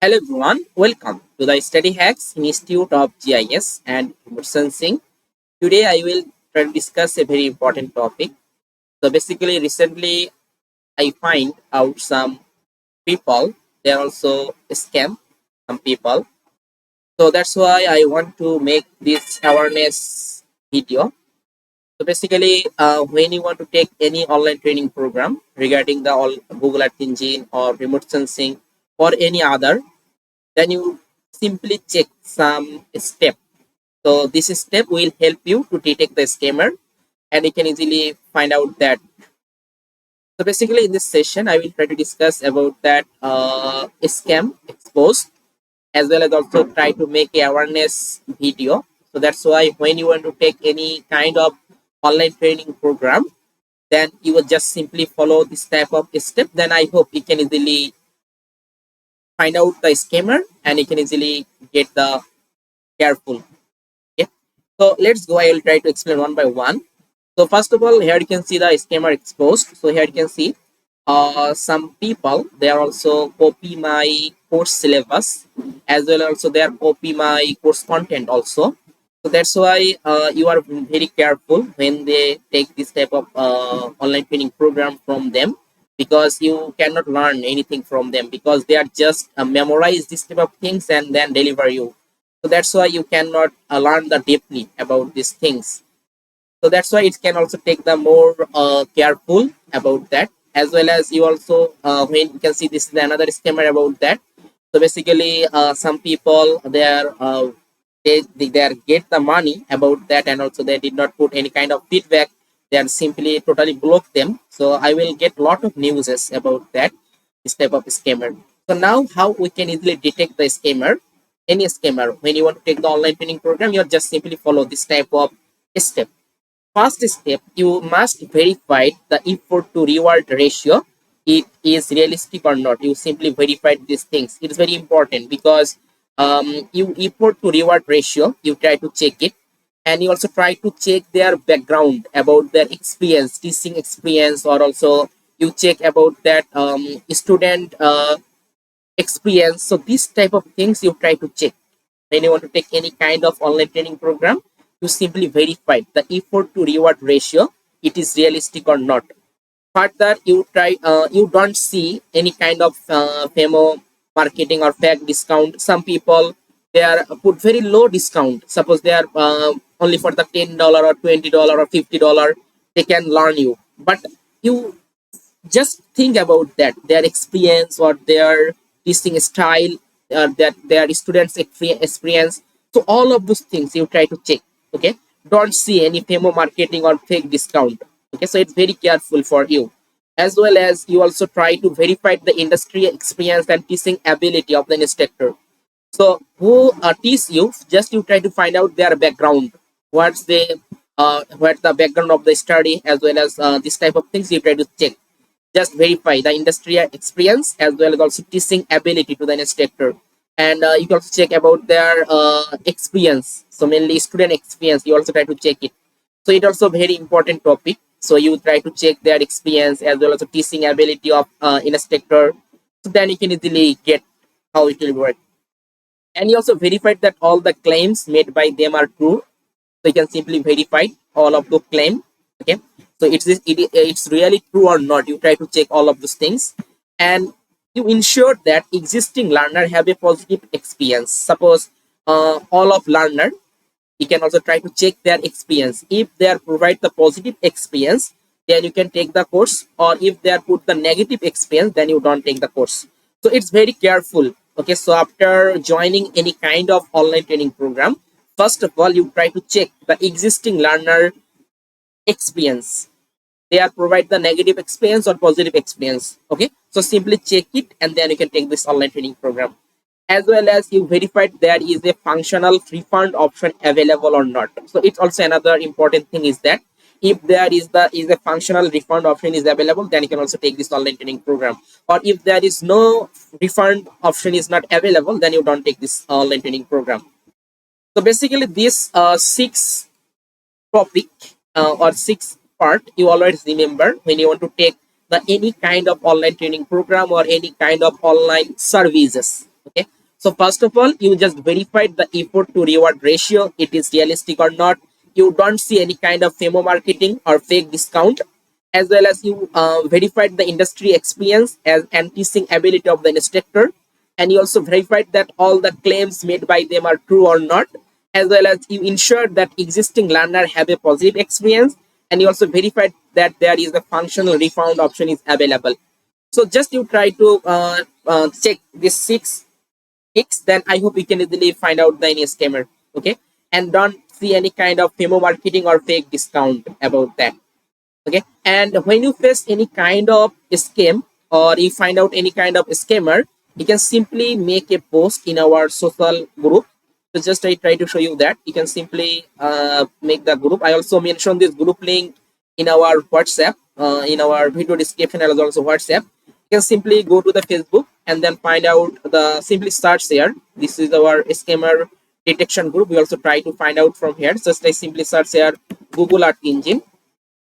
Hello everyone, welcome to the Study Hacks Institute of GIS and Remote Sensing. Today I will try to discuss a very important topic. So basically recently I find out some people, they are also scam some people. So that's why I want to make this awareness video. So basically when you want to take any online training program regarding the all Google Earth Engine or remote sensing or any other, then you simply check some step. So this step will help you to detect the scammer and you can easily find out that. So basically in this session, I will try to discuss about that scam exposed as well as also try to make a awareness video. So that's why when you want to take any kind of online training program, then you will just simply follow this type of step. Then I hope you can easily find out the scammer and you can easily get the careful. Okay. So let's go. I will try to explain one by one. So first of all, here you can see the scammer exposed. So here you can see some people, they are also copy my course syllabus as well also they are copy my course content also. So that's why you are very careful when they take this type of online training program from them, because you cannot learn anything from them because they are just memorize this type of things and then deliver you. So that's why you cannot learn the deeply about these things. So that's why it can also take the more careful about that, as well as you also when you can see this is another scammer about that. So basically some people they are they are get the money about that, and also they did not put any kind of feedback. They are simply totally block them. So I will get lot of newses about that, this type of scammer. So now how we can easily detect the scammer, any scammer. When you want to take the online training program, you just simply follow this type of step. First step, you must verify the effort to reward ratio. It is realistic or not. You simply verify these things. It is very important because you effort to reward ratio, you try to check it, and you also try to check their background about their experience, teaching experience, or also you check about that student experience. So these type of things you try to check when you want to take any kind of online training program. You simply verify the effort to reward ratio, it is realistic or not. Further, you try you don't see any kind of famo marketing or fake discount. Some people they are put very low discount, suppose they are only for the $10 or $20 or $50 they can learn you, but you just think about that their experience or their teaching style, that their students experience. So all of those things you try to check. Okay, don't see any demo marketing or fake discount. Okay, so it's very careful for you, as well as you also try to verify the industry experience and teaching ability of the instructor. So who teach you, just you try to find out their background, what's the background of the study, as well as this type of things you try to check. Just verify the industry experience as well as also teaching ability to the instructor. And you can also check about their experience, so mainly student experience you also try to check it. So it also very important topic, so you try to check their experience as well as the teaching ability of instructor. So then you can easily get how it will work. And you also verified that all the claims made by them are true. So you can simply verify all of the claim. Okay, so it's really true or not, you try to check all of those things. And you ensure that existing learner have a positive experience. Suppose all of learner, you can also try to check their experience. If they are provide the positive experience, then you can take the course, or if they are put the negative experience, then you don't take the course. So it's very careful. Okay, so after joining any kind of online training program, first of all you try to check the existing learner experience. They are provide the negative experience or positive experience. Okay, so simply check it and then you can take this online training program. As well as you verified there is a functional refund option available or not. So it's also another important thing is that if there is a functional refund option is available, then you can also take this online training program. Or if there is no refund option is not available, then you don't take this online training program. So basically this six topic or six part you always remember when you want to take the any kind of online training program or any kind of online services. Okay, so first of all, you just verified the effort to reward ratio, it is realistic or not. You don't see any kind of FEMO marketing or fake discount, as well as you verified the industry experience as and teaching ability of the instructor, and you also verified that all the claims made by them are true or not, as well as you ensured that existing learner have a positive experience, and you also verified that there is a functional refund option is available. So just you try to check these six ticks, then I hope you can easily find out the any scammer. Okay, and don't see any kind of FEMO marketing or fake discount about that. Okay, and when you face any kind of scam or you find out any kind of scammer, you can simply make a post in our social group. So just I try to show you that you can simply make the group. I also mentioned this group link in our WhatsApp, in our video description as also WhatsApp. You can simply go to the Facebook and then find out the simply search here. This is our scammer detection group. We also try to find out from here. Just I simply search here Google Earth Engine.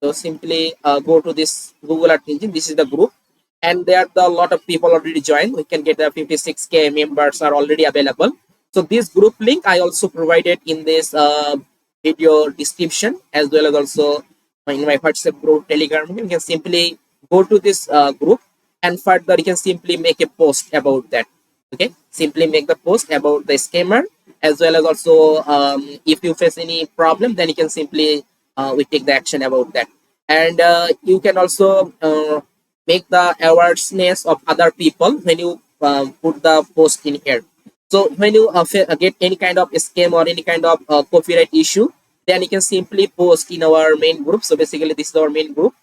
So simply go to this Google Earth Engine. This is the group, and there are a lot of people already joined. We can get the 56K members are already available. So this group link I also provided in this video description, as well as also in my WhatsApp group, Telegram. You can simply go to this group, and further you can simply make a post about that. Okay, simply make the post about the scammer, as well as also if you face any problem, then you can simply we take the action about that. And you can also make the awareness of other people when you put the post in here. So when you get any kind of scam or any kind of copyright issue, then you can simply post in our main group. So basically this is our main group,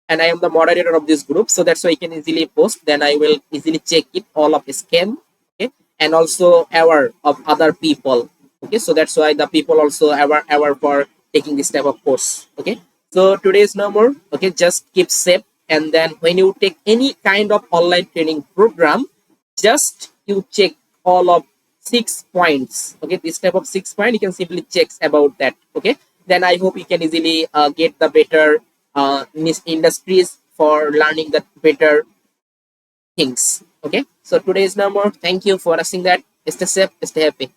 and I am the moderator of this group, so that's why I can easily post. Then I will easily check it all of scam. Okay, and also aware of other people. Okay, so that's why the people also aware for taking this type of course. Okay, so today is no more. Okay, just keep safe, and then when you take any kind of online training program, just you check all of 6 points. Okay, this type of 6 point you can simply check about that. Okay, then I hope you can easily get the better industries for learning the better things. Okay, so today is no more. Thank you for asking that. Stay safe, stay happy.